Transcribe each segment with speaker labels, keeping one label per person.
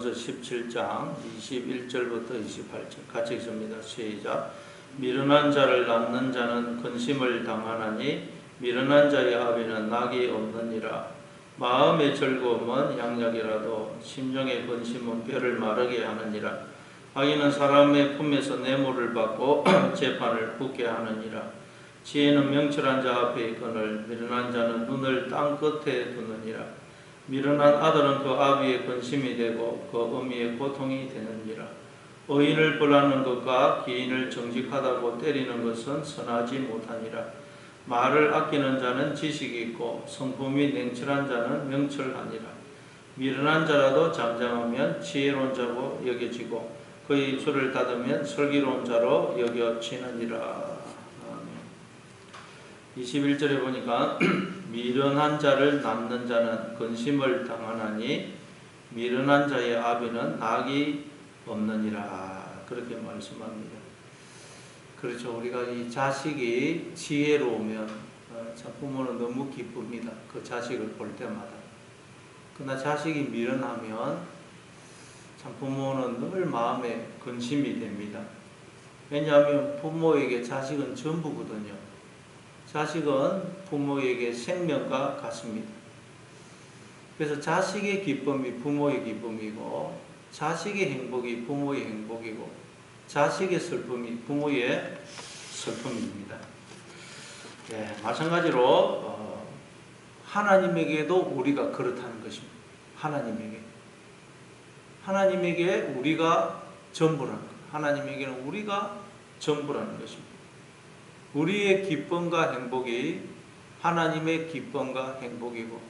Speaker 1: 17장 21절부터 28절 같이 읽습니다. 시작. 미련한 자를 낳는 자는 근심을 당하나니 미련한 자의 아비는 낙이 없느니라. 마음의 즐거움은 양약이라도 심령의 근심은 뼈를 마르게 하느니라. 악인은 사람의 품에서 뇌물을 받고 재판을 붙게 하느니라. 지혜는 명철한 자 앞에 있거늘 미련한 자는 눈을 땅 끝에 두느니라. 미련한 아들은 그 아비의 근심이 되고 그 어미의 고통이 되느니라. 의인을 벌하는 것과 기인을 정직하다고 때리는 것은 선하지 못하니라. 말을 아끼는 자는 지식이 있고 성품이 냉철한 자는 명철하니라. 미련한 자라도 잠잠하면 지혜로운 자고 여겨지고 그의 입술을 닫으면 슬기로운 자로 여겨지느니라. 21절에 보니까 미련한 자를 낳는 자는 근심을 당하나니 미련한 자의 아비는 낙이 없느니라. 그렇게 말씀합니다. 그렇죠. 우리가 이 자식이 지혜로우면 참 부모는 너무 기쁩니다. 그 자식을 볼 때마다. 그러나 자식이 미련하면 참 부모는 늘 마음에 근심이 됩니다. 왜냐하면 부모에게 자식은 전부거든요. 자식은 부모에게 생명과 같습니다. 그래서 자식의 기쁨이 부모의 기쁨이고 자식의 행복이 부모의 행복이고 자식의 슬픔이 부모의 슬픔입니다. 예, 마찬가지로 하나님에게도 우리가 그렇다는 것입니다. 하나님에게 우리가 전부라는 것. 하나님에게는 우리가 전부라는 것입니다. 우리의 기쁨과 행복이 하나님의 기쁨과 행복이고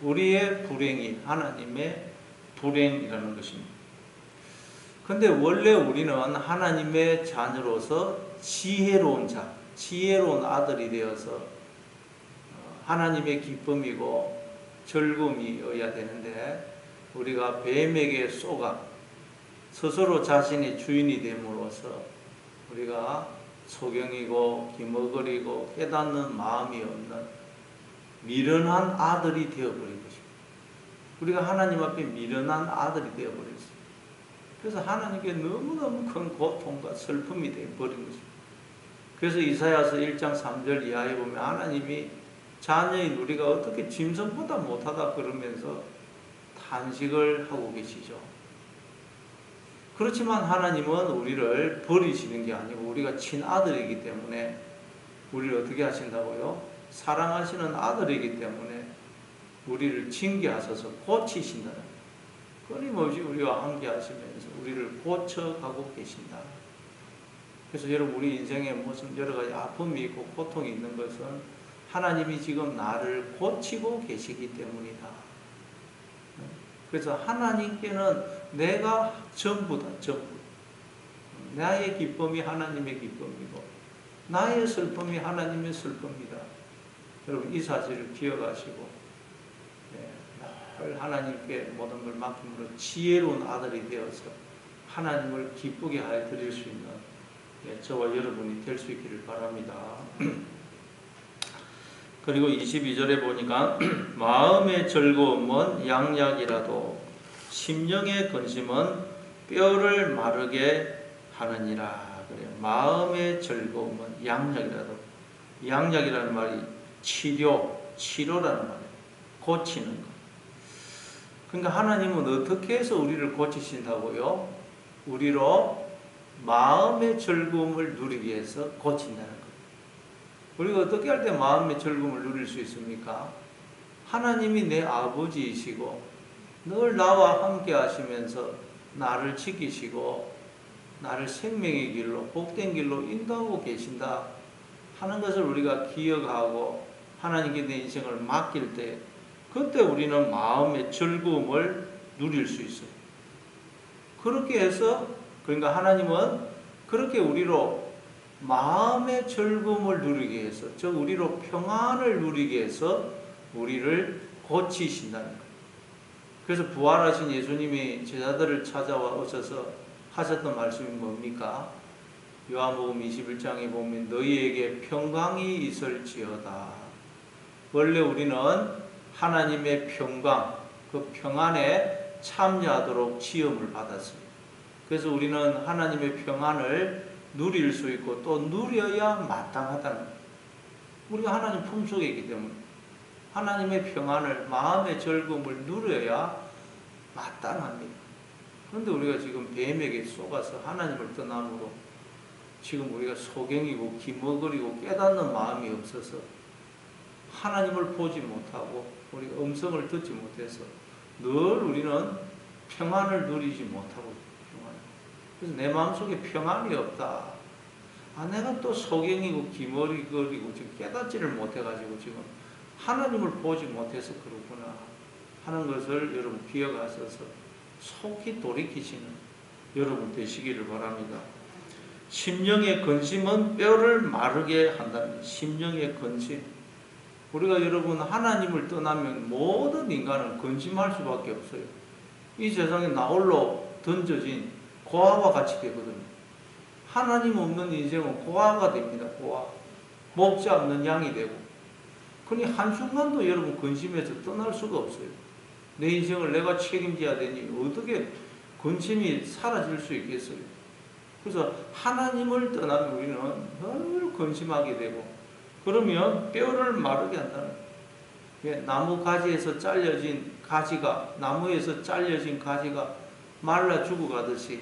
Speaker 1: 우리의 불행이 하나님의 불행이라는 것입니다. 그런데 원래 우리는 하나님의 자녀로서 지혜로운 자, 지혜로운 아들이 되어서 하나님의 기쁨이고 즐거움이어야 되는데 우리가 뱀에게 속아 스스로 자신의 주인이 됨으로써 우리가 소경이고 기머거리고 깨닫는 마음이 없는 미련한 아들이 되어버린 것입니다. 우리가 하나님 앞에 미련한 아들이 되어버렸습니다. 그래서 하나님께 너무너무 큰 고통과 슬픔이 되어버린 것입니다. 그래서 이사야서 1장 3절 이하에 보면 하나님이 자녀인 우리가 어떻게 짐승보다 못하다 그러면서 탄식을 하고 계시죠. 그렇지만 하나님은 우리를 버리시는 게 아니고 우리가 친아들이기 때문에 우리를 어떻게 하신다고요? 사랑하시는 아들이기 때문에 우리를 징계하셔서 고치신다는 거예요. 끊임없이 우리와 함께 하시면서 우리를 고쳐가고 계신다. 그래서 여러분 우리 인생에 무슨 여러 가지 아픔이 있고 고통이 있는 것은 하나님이 지금 나를 고치고 계시기 때문이다. 그래서 하나님께는 내가 전부다, 전부. 나의 기쁨이 하나님의 기쁨이고 나의 슬픔이 하나님의 슬픔이다. 여러분 이 사실을 기억하시고 늘 하나님께 모든 걸 맡김으로 지혜로운 아들이 되어서 하나님을 기쁘게 하여 드릴 수 있는 저와 여러분이 될 수 있기를 바랍니다. 그리고 22절에 보니까 마음의 즐거움은 양약이라도 심령의 근심은 뼈를 마르게 하느니라. 그래요. 마음의 즐거움은 양약이라도. 양약이라는 말이 치료라는 말이에요. 고치는 것. 그러니까 하나님은 어떻게 해서 우리를 고치신다고요? 우리로 마음의 즐거움을 누리기 위해서 고친다는 것. 우리가 어떻게 할 때 마음의 즐거움을 누릴 수 있습니까? 하나님이 내 아버지이시고 늘 나와 함께 하시면서 나를 지키시고 나를 생명의 길로 복된 길로 인도하고 계신다 하는 것을 우리가 기억하고 하나님께 내 인생을 맡길 때 그때 우리는 마음의 즐거움을 누릴 수 있어요. 그렇게 해서 그러니까 하나님은 그렇게 우리로 마음의 즐거움을 누리기 위해서 즉 우리로 평안을 누리기 위해서 우리를 고치신다는 거예요. 그래서 부활하신 예수님이 제자들을 찾아와 오셔서 하셨던 말씀이 뭡니까? 요한복음 21장에 보면 너희에게 평강이 있을지어다. 원래 우리는 하나님의 평강, 그 평안에 참여하도록 지음을 받았습니다. 그래서 우리는 하나님의 평안을 누릴 수 있고 또 누려야 마땅하다는 거예요. 우리가 하나님 품속에 있기 때문에 하나님의 평안을, 마음의 즐거움을 누려야 마땅합니다. 그런데 우리가 지금 뱀에게 속아서 하나님을 떠남으로 지금 우리가 소경이고 기머거리고 깨닫는 마음이 없어서 하나님을 보지 못하고 우리가 음성을 듣지 못해서 늘 우리는 평안을 누리지 못하고 있습니다. 그래서 내 마음속에 평안이 없다. 내가 또 소경이고 기머거리고 지금 깨닫지를 못해가지고 지금 하나님을 보지 못해서 그렇구나 하는 것을 여러분 기억하셔서 속히 돌이키시는 여러분 되시기를 바랍니다. 심령의 근심은 뼈를 마르게 한다는 심령의 근심. 우리가 여러분 하나님을 떠나면 모든 인간은 근심할 수밖에 없어요. 이 세상에 나홀로 던져진 고아와 같이 되거든요. 하나님 없는 인생은 고아가 됩니다. 고아. 목자 없는 양이 되고. 그러니 한순간도 여러분 근심에서 떠날 수가 없어요. 내 인생을 내가 책임져야 되니 어떻게 근심이 사라질 수 있겠어요? 그래서 하나님을 떠나면 우리는 늘 근심하게 되고 그러면 뼈를 마르게 한다는 거예요. 나무 가지에서 잘려진 가지가 나무에서 잘려진 가지가 말라 죽어가듯이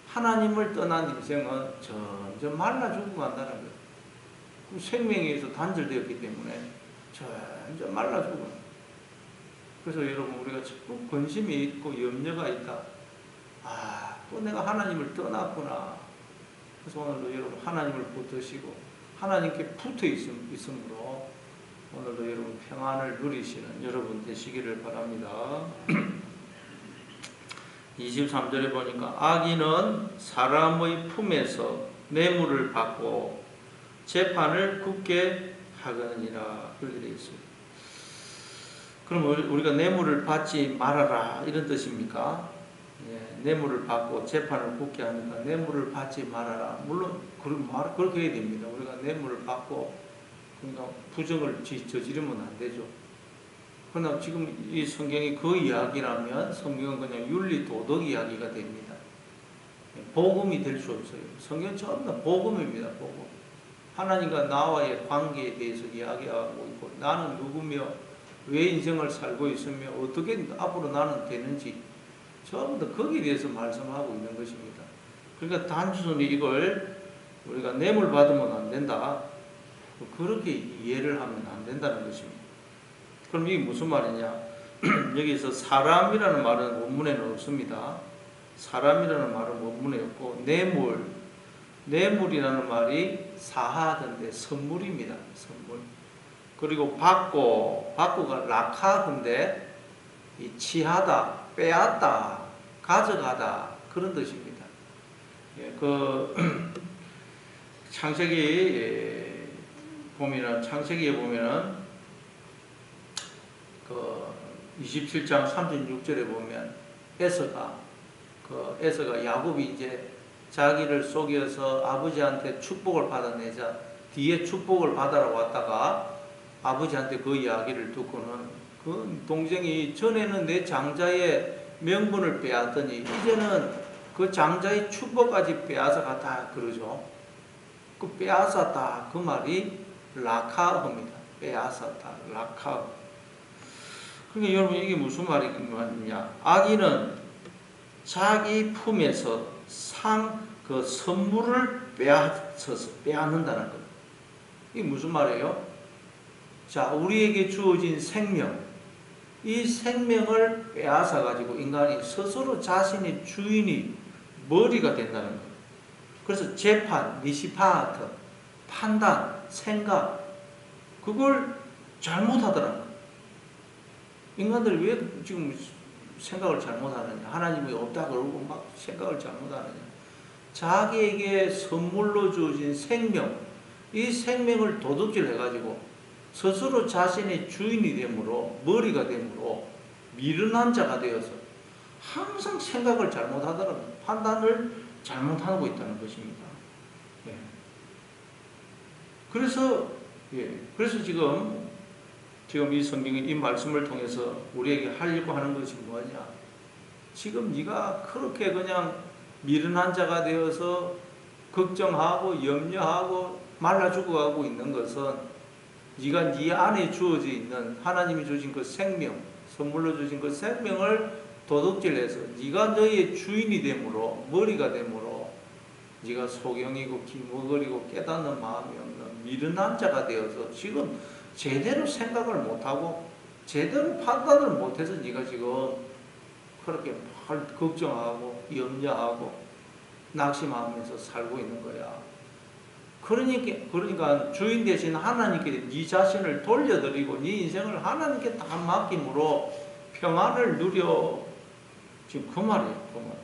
Speaker 1: 하나님을 떠난 인생은 점점 말라 죽어간다는 거예요. 생명에 의해서 단절되었기 때문에 점점 말라 죽어요. 그래서 여러분 우리가 자꾸 근심이 있고 염려가 있다. 또 내가 하나님을 떠났구나. 그래서 오늘도 여러분 하나님을 붙드시고 하나님께 붙어 있으므로 오늘도 여러분 평안을 누리시는 여러분 되시기를 바랍니다. 23절에 보니까 악인은 사람의 품에서 뇌물을 받고 재판을 굳게 하거니라 그렇게 되어 있습니다. 그럼 우리가 뇌물을 받지 말아라 이런 뜻입니까? 뇌물을 받고 재판을 굳게 하니까 뇌물을 받지 말아라. 물론 그렇게 해야 됩니다. 우리가 뇌물을 받고 그러니까 부정을 저지르면 안 되죠. 그러나 지금 이 성경이 그 이야기라면 성경은 그냥 윤리 도덕 이야기가 됩니다. 복음이 될 수 없어요. 성경은 전부 다 복음입니다. 복음. 하나님과 나와의 관계에 대해서 이야기하고 있고 나는 누구며 왜 인생을 살고 있으며 어떻게 앞으로 나는 되는지 전부 다 거기에 대해서 말씀하고 있는 것입니다. 그러니까 단순히 이걸 우리가 뇌물 받으면 안 된다. 그렇게 이해를 하면 안 된다는 것입니다. 그럼 이게 무슨 말이냐? 여기서 사람이라는 말은 원문에는 없습니다. 사람이라는 말은 원문에 없고 뇌물이라는 말이 사하던데 선물입니다. 선물. 그리고 받고가 락하던데 이 취하다, 빼앗다, 가져가다 그런 뜻입니다. 창세기에 보면은 27장 36절에 보면 에서가 야곱이 이제 자기를 속여서 아버지한테 축복을 받아내자 뒤에 축복을 받아라 왔다가 아버지한테 그 이야기를 듣고는 그 동생이 전에는 내 장자의 명분을 빼앗더니 이제는 그 장자의 축복까지 빼앗아 갔다 그러죠. 그 빼앗았다 그 말이 라카입니다. 빼앗았다 라카. 그러니까 여러분 이게 무슨 말이냐? 악인은 자기 품에서 그 선물을 빼앗는다는 거예요. 이게 무슨 말이에요? 자, 우리에게 주어진 생명, 이 생명을 빼앗아 가지고 인간이 스스로 자신의 주인이 머리가 된다는 거예요. 그래서 재판, 미시파트, 판단, 생각, 그걸 잘못하더라고요. 인간들이 왜 지금 생각을 잘못하느냐? 하나님이 없다 그러고 막 생각을 잘못하느냐? 자기에게 선물로 주어진 생명, 이 생명을 도둑질 해가지고 스스로 자신의 주인이 되므로 머리가 되므로 미련한 자가 되어서 항상 생각을 잘못하더라고요. 판단을 잘못하고 있다는 것입니다. 예. 그래서 지금 이 성경의 이 말씀을 통해서 우리에게 하려고 하는 것이 뭐냐? 지금 네가 그렇게 그냥 미련한 자가 되어서 걱정하고 염려하고 말라 죽어가고 있는 것은 네가 네 안에 주어져 있는 하나님이 주신 그 생명, 선물로 주신 그 생명을 도둑질해서 네가 너의 주인이 되므로, 머리가 되므로 네가 소경이고 기머거리고 깨닫는 마음이 없는 미련한 자가 되어서 지금 제대로 생각을 못하고 제대로 판단을 못해서 네가 지금 그렇게 걱정하고 염려하고 낙심하면서 살고 있는 거야. 그러니까 주인 대신 하나님께 네 자신을 돌려드리고 네 인생을 하나님께 다 맡김으로 평안을 누려. 지금 그 말이에요. 그 말.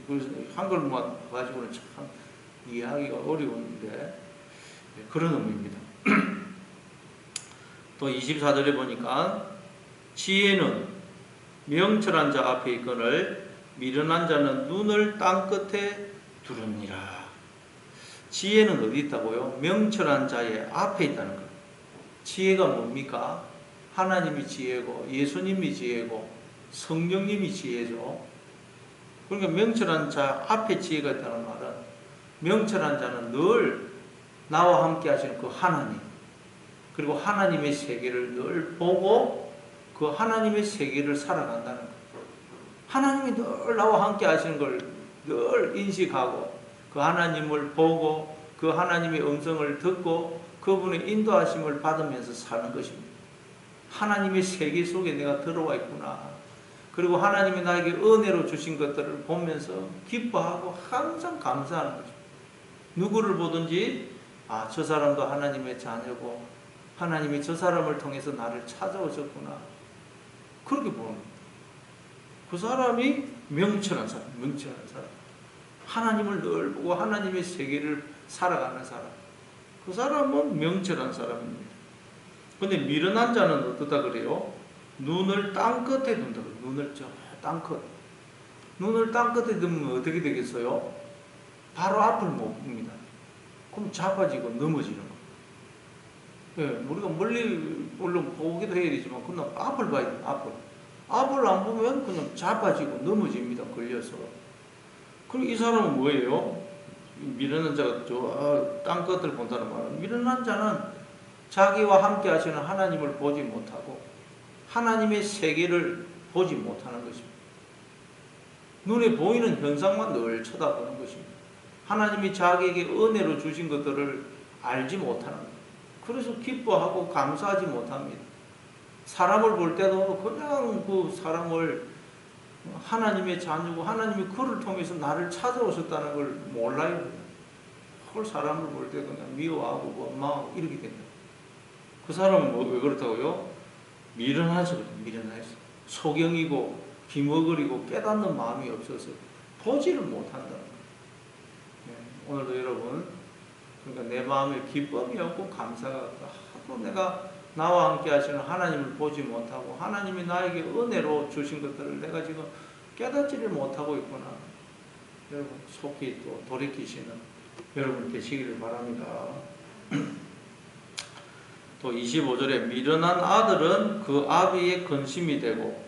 Speaker 1: 그래서 한글만 가지고는 참 이해하기가 어려운데 그런 의미입니다. 또 24절에 보니까 지혜는 명철한 자 앞에 있거늘 미련한 자는 눈을 땅 끝에 두르니라. 지혜는 어디 있다고요? 명철한 자의 앞에 있다는 거예요. 지혜가 뭡니까? 하나님이 지혜고 예수님이 지혜고 성령님이 지혜죠. 그러니까 명철한 자 앞에 지혜가 있다는 말은 명철한 자는 늘 나와 함께 하시는 그 하나님, 그리고 하나님의 세계를 늘 보고 그 하나님의 세계를 살아간다는 거예요. 하나님이 늘 나와 함께 하시는 걸 늘 인식하고 그 하나님을 보고 그 하나님의 음성을 듣고 그분의 인도하심을 받으면서 사는 것입니다. 하나님의 세계 속에 내가 들어와 있구나. 그리고 하나님이 나에게 은혜로 주신 것들을 보면서 기뻐하고 항상 감사하는 거죠. 누구를 보든지 저 사람도 하나님의 자녀고 하나님이 저 사람을 통해서 나를 찾아오셨구나. 그렇게 보는 겁니다. 그 사람이 명철한 사람, 명철한 사람. 하나님을 늘 보고 하나님의 세계를 살아가는 사람. 그 사람은 명철한 사람입니다. 근데 미련한 자는 어떻다 그래요? 눈을 땅 끝에 둔다 그래요. 눈을 땅 끝. 눈을 땅 끝에 두면 어떻게 되겠어요? 바로 앞을 못 봅니다. 그럼 자빠지고 넘어지는 거예요. 예, 우리가 멀리 물론 보기도 해야 되지만 그냥 앞을 봐야 돼요. 앞을 안 보면 그냥 자빠지고 넘어집니다. 걸려서. 그럼 이 사람은 뭐예요? 미련한 자가 땅 끝을 본다는 말은 미련한 자는 자기와 함께 하시는 하나님을 보지 못하고 하나님의 세계를 보지 못하는 것입니다. 눈에 보이는 현상만 늘 쳐다보는 것입니다. 하나님이 자기에게 은혜로 주신 것들을 알지 못하는 거예요. 그래서 기뻐하고 감사하지 못합니다. 사람을 볼 때도 그냥 그 사람을 하나님의 자녀고 하나님이 그를 통해서 나를 찾아오셨다는 걸 몰라요. 그걸 사람을 볼 때 그냥 미워하고 원망하고 이렇게 됩니다. 그 사람은 왜 그렇다고요? 미련해서 그래요. 미련해서. 소경이고 기머거리고 깨닫는 마음이 없어서 보지를 못한다는 거예요. 오늘도 여러분, 그러니까 내 마음에 기쁨이 없고 감사가 없고 하도 내가 나와 함께 하시는 하나님을 보지 못하고 하나님이 나에게 은혜로 주신 것들을 내가 지금 깨닫지를 못하고 있구나. 여러분 속히 또 돌이키시는 여러분 되시기를 바랍니다. 또 25절에 미련한 아들은 그 아비의 근심이 되고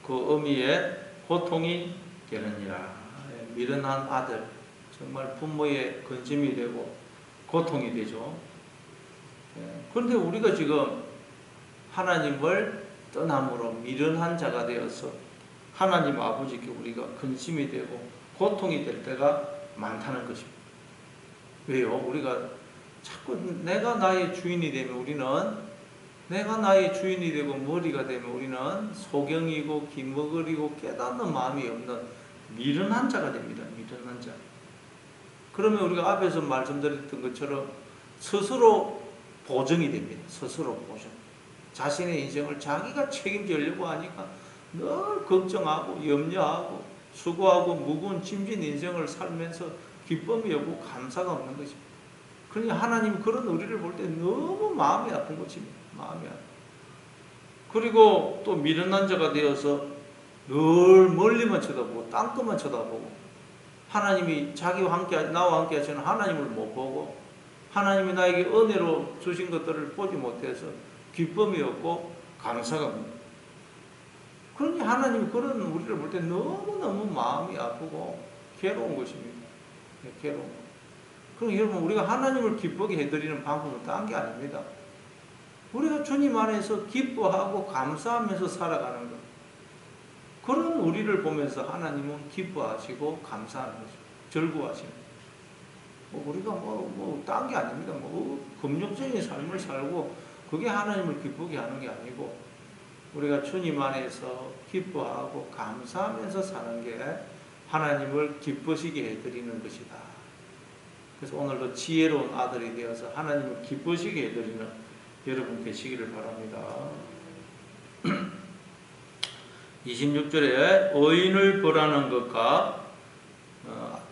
Speaker 1: 그 어미의 고통이 되느니라. 미련한 아들 정말 부모의 근심이 되고 고통이 되죠. 그런데 우리가 지금 하나님을 떠남으로 미련한 자가 되어서 하나님 아버지께 우리가 근심이 되고 고통이 될 때가 많다는 것입니다. 왜요? 우리가 자꾸 내가 나의 주인이 되면 내가 나의 주인이 되고 머리가 되면 우리는 소경이고 기머거리고 깨닫는 마음이 없는 미련한 자가 됩니다. 미련한 자. 그러면 우리가 앞에서 말씀드렸던 것처럼 스스로 보정이 됩니다. 스스로 보정. 자신의 인생을 자기가 책임지려고 하니까 늘 걱정하고 염려하고 수고하고 무거운 짐진 인생을 살면서 기쁨이 없고 감사가 없는 것입니다. 그러니 하나님이 그런 우리를 볼 때 너무 마음이 아픈 것입니다. 마음이 아픈. 그리고 또 미련한 자가 되어서 늘 멀리만 쳐다보고 땅끝만 쳐다보고 하나님이 나와 함께 하시는 하나님을 못 보고 하나님이 나에게 은혜로 주신 것들을 보지 못해서 기쁨이 없고 감사가 없는. 그러니 하나님이 그런 우리를 볼 때 너무너무 마음이 아프고 괴로운 것입니다. 괴로운 것. 그럼 여러분, 우리가 하나님을 기쁘게 해드리는 방법은 딴 게 아닙니다. 우리가 주님 안에서 기뻐하고 감사하면서 살아가는 것. 그런 우리를 보면서 하나님은 기뻐하시고 감사하는 거죠. 즐거워하시는 거죠. 우리가 딴 게 아닙니다. 금욕적인 삶을 살고 그게 하나님을 기쁘게 하는 게 아니고 우리가 주님 안에서 기뻐하고 감사하면서 사는 게 하나님을 기쁘시게 해드리는 것이다. 그래서 오늘도 지혜로운 아들이 되어서 하나님을 기쁘시게 해드리는 여러분 되시기를 바랍니다. 26절에 의인을 벌하는 것과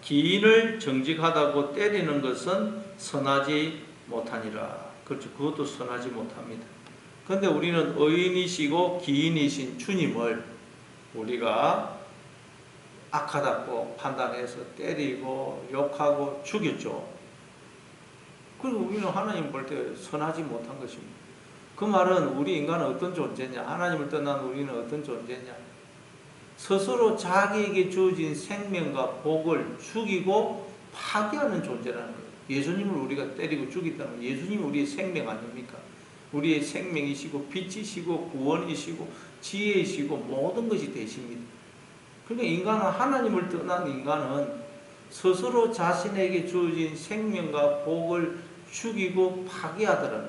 Speaker 1: 기인을 정직하다고 때리는 것은 선하지 못하니라. 그렇죠. 그것도 선하지 못합니다. 그런데 우리는 의인이시고 기인이신 주님을 우리가 악하다고 판단해서 때리고 욕하고 죽였죠. 그리고 우리는 하나님 볼 때 선하지 못한 것입니다. 그 말은 우리 인간은 어떤 존재냐? 하나님을 떠난 우리는 어떤 존재냐? 스스로 자기에게 주어진 생명과 복을 죽이고 파괴하는 존재라는 거예요. 예수님을 우리가 때리고 죽였다면 예수님은 우리의 생명 아닙니까? 우리의 생명이시고 빛이시고 구원이시고 지혜이시고 모든 것이 되십니다. 그러니까 인간은 하나님을 떠난 인간은 스스로 자신에게 주어진 생명과 복을 죽이고 파괴하더라는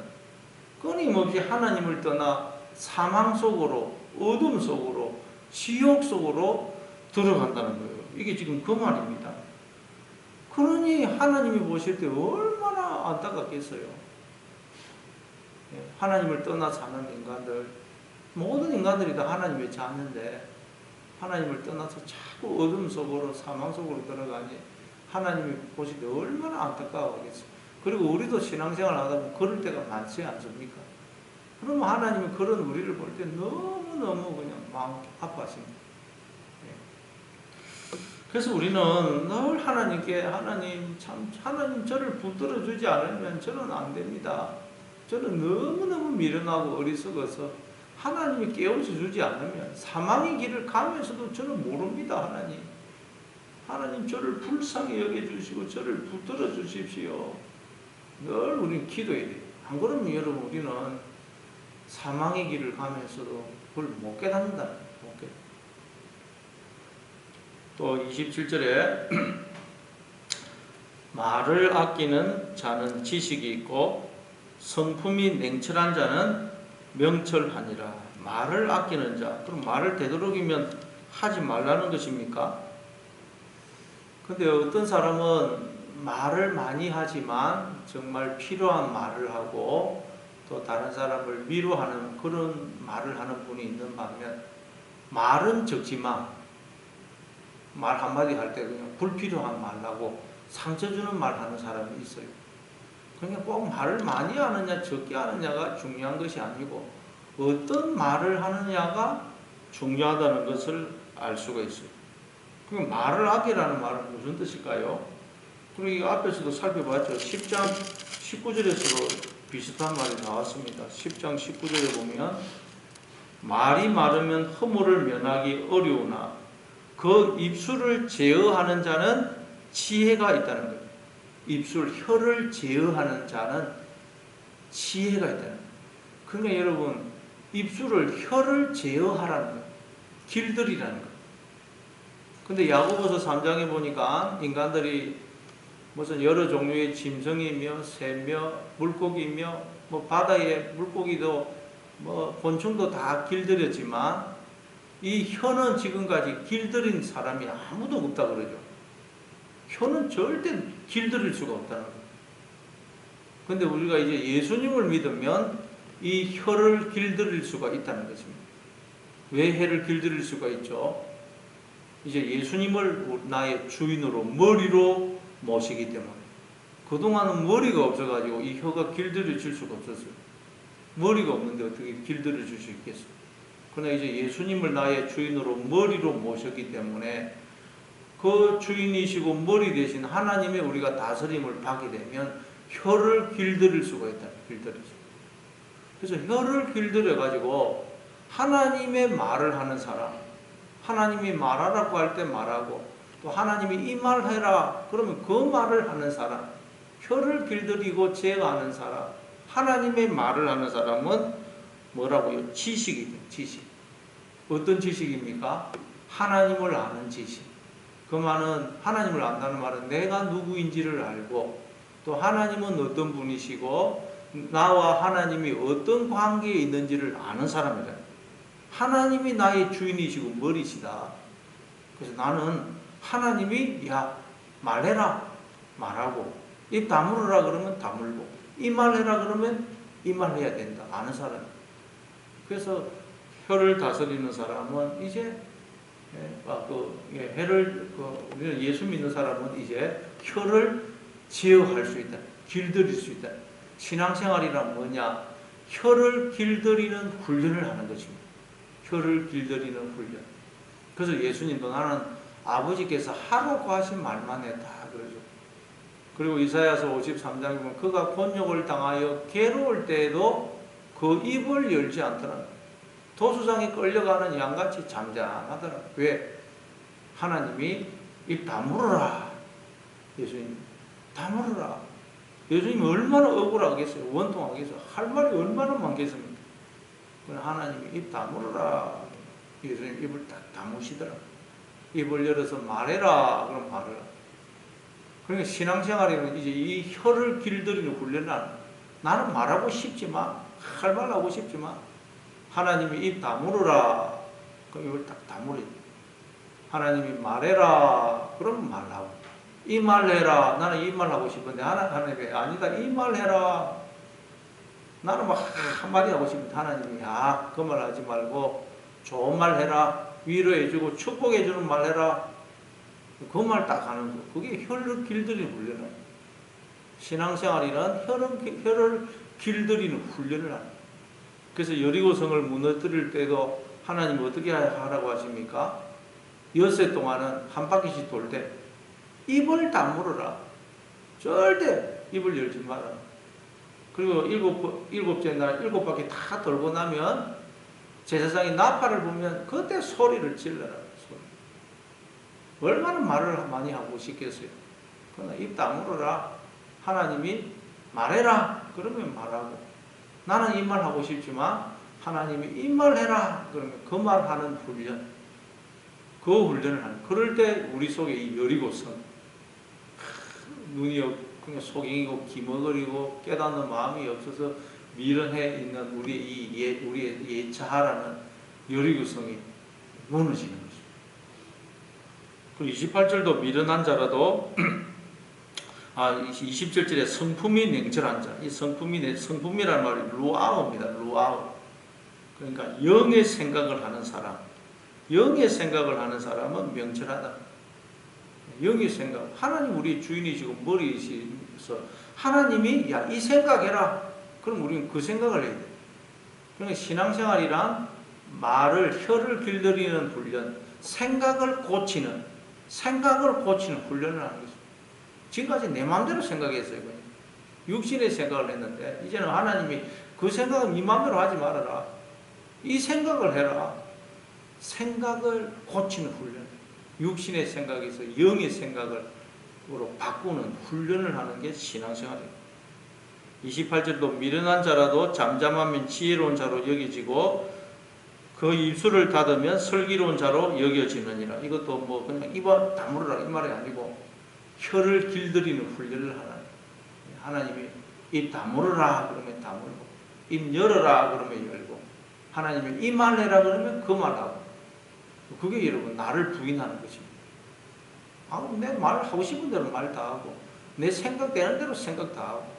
Speaker 1: 끊임없이 하나님을 떠나 사망 속으로 어둠 속으로 지옥 속으로 들어간다는 거예요. 이게 지금 그 말입니다. 그러니 하나님이 보실 때 얼마나 안타깝겠어요. 하나님을 떠나 사는 인간들, 모든 인간들이 다 하나님의 자녀인데 하나님을 떠나서 자꾸 어둠 속으로 사망 속으로 들어가니 하나님이 보실 때 얼마나 안타까워하겠어요. 그리고 우리도 신앙생활 하다 보면 그럴 때가 많지 않습니까? 그러면 하나님이 그런 우리를 볼 때 너무너무 그냥 마음 아파하십니다. 그래서 우리는 늘 하나님께 하나님 저를 붙들어 주지 않으면 저는 안 됩니다. 저는 너무너무 미련하고 어리석어서 하나님이 깨우쳐 주지 않으면 사망의 길을 가면서도 저는 모릅니다. 하나님 저를 불쌍히 여겨주시고 저를 붙들어 주십시오. 늘 우리는 기도해야 돼요. 안 그러면 여러분 우리는 사망의 길을 가면서도 그걸 못 깨닫는다. 못 깨닫는다. 또 27절에 말을 아끼는 자는 지식이 있고 성품이 냉철한 자는 명철하니라. 말을 아끼는 자. 그럼 말을 되도록이면 하지 말라는 것입니까? 근데 어떤 사람은 말을 많이 하지만 정말 필요한 말을 하고 또 다른 사람을 위로하는 그런 말을 하는 분이 있는 반면 말은 적지만 말 한마디 할 때 그냥 불필요한 말하고 상처 주는 말 하는 사람이 있어요. 그러니까 꼭 말을 많이 하느냐 적게 하느냐가 중요한 것이 아니고 어떤 말을 하느냐가 중요하다는 것을 알 수가 있어요. 그럼 말을 아끼라는 말은 무슨 뜻일까요? 그리고 앞에서도 살펴봤죠. 10장 19절에서도 비슷한 말이 나왔습니다. 10장 19절에 보면 말이 마르면 허물을 면하기 어려우나 그 입술을 제어하는 자는 지혜가 있다는 거예요. 입술, 혀를 제어하는 자는 지혜가 있다는 거예요. 그러니까 여러분 입술을, 혀를 제어하라는 거예요. 길들이라는 거예요. 근데 야고보서 3장에 보니까 인간들이 무슨 여러 종류의 짐승이며 새며 물고기며 뭐 바다의 물고기도 뭐 곤충도 다 길들였지만 이 혀는 지금까지 길들인 사람이 아무도 없다 그러죠. 혀는 절대 길들일 수가 없다는 거예요. 근데 우리가 이제 예수님을 믿으면 이 혀를 길들일 수가 있다는 것입니다. 왜 혀를 길들일 수가 있죠? 이제 예수님을 나의 주인으로 머리로 모시기 때문에 그동안은 머리가 없어가지고 이 혀가 길들여질 수가 없었어요. 머리가 없는데 어떻게 길들여질 수 있겠어요? 그러나 이제 예수님을 나의 주인으로 머리로 모셨기 때문에 그 주인이시고 머리 대신 하나님의 우리가 다스림을 받게 되면 혀를 길들일 수가 있다. 길들일 수. 그래서 혀를 길들여 가지고 하나님의 말을 하는 사람, 하나님이 말하라고 할 때 말하고, 또 하나님이 이 말 해라 그러면 그 말을 하는 사람, 혀를 길들이고 제어하는 사람, 하나님의 말을 하는 사람은 뭐라고요? 지식이죠. 지식. 어떤 지식입니까? 하나님을 아는 지식. 그 말은, 하나님을 안다는 말은 내가 누구인지를 알고, 또 하나님은 어떤 분이시고 나와 하나님이 어떤 관계에 있는지를 아는 사람이다. 하나님이 나의 주인이시고 머리시다. 그래서 나는 하나님이 야 말해라 말하고, 입 다물으라 그러면 다물고, 이 말해라 그러면 이 말해야 된다 아는 사람. 그래서 혀를 다스리는 사람은 이제 우리는 예수 믿는 사람은 이제 혀를 제어할 수 있다, 길들일 수 있다. 신앙생활이란 뭐냐? 혀를 길들이는 훈련을 하는 것입니다. 혀를 길들이는 훈련. 그래서 예수님도 나는 아버지께서 하라고 하신 말만 했다 그러죠. 그리고 이사야서 53장에 보면 그가 곤욕을 당하여 괴로울 때에도 그 입을 열지 않더라. 도수장에 끌려가는 양같이 잠잠하더라. 왜? 하나님이 입 다물어라. 예수님 다물어라. 예수님이 얼마나 억울하겠어요. 원통하겠어요. 할 말이 얼마나 많겠습니까? 그러나 하나님이 입 다물어라. 예수님 입을 딱 다무시더라. 입을 열어서 말해라. 그럼 말해라. 그러니까 신앙생활에는 이제 이 혀를 길들이는 훈련을 하는, 나는 말하고 싶지만, 할 말 하고 싶지만 하나님이 입 다물어라. 그럼 입을 딱 다물어야 돼. 하나님이 말해라. 그러면 말하고, 이 말 해라. 나는 이 말 하고 싶은데 하나님이 아니다. 이 말 해라. 나는 막 한마디 하고 싶은데 하나님이 야, 그 말 하지 말고 좋은 말 해라. 위로해주고 축복해주는 말 해라. 그 말 딱 하는 거. 그게 혀를 길들이는 훈련이에요. 신앙생활이란 혀를 길들이는 훈련을 하는. 그래서 여리고성을 무너뜨릴 때도 하나님 어떻게 하라고 하십니까? 엿새 동안은 한 바퀴씩 돌 때 입을 다물어라. 절대 입을 열지 마라. 그리고 일곱째 날 7바퀴 다 돌고 나면 제사장이 나팔을 불면 그때 소리를 질러라. 소리. 얼마나 말을 많이 하고 싶겠어요. 그러나 입 다물어라. 하나님이 말해라. 그러면 말하고, 나는 이 말 하고 싶지만 하나님이 이 말 해라. 그러면 그 말하는 훈련. 그 훈련을 하는. 그럴 때 우리 속에 이 여리고성, 눈이 그냥 속이고 기머거리고 깨닫는 마음이 없어서 미련해 있는 우리의 예차하라는 여리고성이 무너지는 것입니다. 그리고 28절도 미련한 자라도 27절에 성품이 냉철한 자. 이 성품이라는 말이 루아우입니다. 루아우. 그러니까 영의 생각을 하는 사람. 영의 생각을 하는 사람은 명철하다. 영의 생각. 하나님 우리의 주인이시고 머리이셔서 하나님이 야, 이 생각해라. 그럼 우리는 그 생각을 해야 돼. 그러니까 신앙생활이란 혀를 길들이는 훈련, 생각을 고치는 훈련을 하는 것입니다. 지금까지 내 마음대로 생각했어요. 그냥. 육신의 생각을 했는데 이제는 하나님이 그 생각은 네 마음대로 하지 말아라. 이 생각을 해라. 생각을 고치는 훈련. 육신의 생각에서 영의 생각으로 바꾸는 훈련을 하는 게 신앙생활입니다. 28절도 미련한 자라도 잠잠하면 지혜로운 자로 여겨지고 그 입술을 닫으면 슬기로운 자로 여겨지느니라. 이것도 뭐 그냥 입 다물어라 이 말이 아니고 혀를 길들이는 훈련을 하는. 하나님이 입 다물어라 그러면 다물고, 입 열어라 그러면 열고, 하나님이 이 말 해라 그러면 그 말하고. 그게 여러분 나를 부인하는 것입니다. 내 말 하고 싶은 대로 말 다 하고 내 생각되는 대로 생각 다 하고,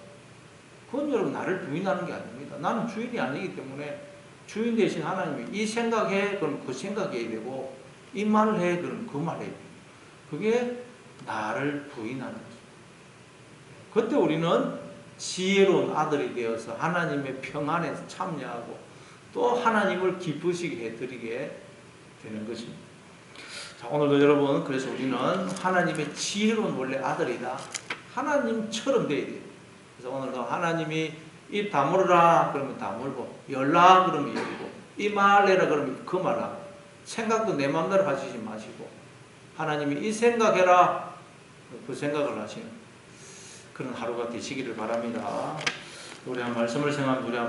Speaker 1: 그건 여러분 나를 부인하는 게 아닙니다. 나는 주인이 아니기 때문에 주인 대신 하나님이 이 생각해 그럼 그 생각해야 되고, 이 말을 해 그럼 그 말 해야 돼요. 그게 나를 부인하는 것입니다. 그때 우리는 지혜로운 아들이 되어서 하나님의 평안에 참여하고 또 하나님을 기쁘시게 해드리게 되는 것입니다. 자, 오늘도 여러분, 그래서 우리는 하나님의 지혜로운 원래 아들이다. 하나님처럼 되어야 돼요. 그래서 오늘도 하나님이 입 다물어라 그러면 다물고, 열라 그러면 열고, 이 말해라 그러면 그 말하고, 생각도 내 마음대로 하시지 마시고 하나님이 이 생각해라 그 생각을 하시는 그런 하루가 되시기를 바랍니다. 우리 한 말씀을 생각하면 우리 한번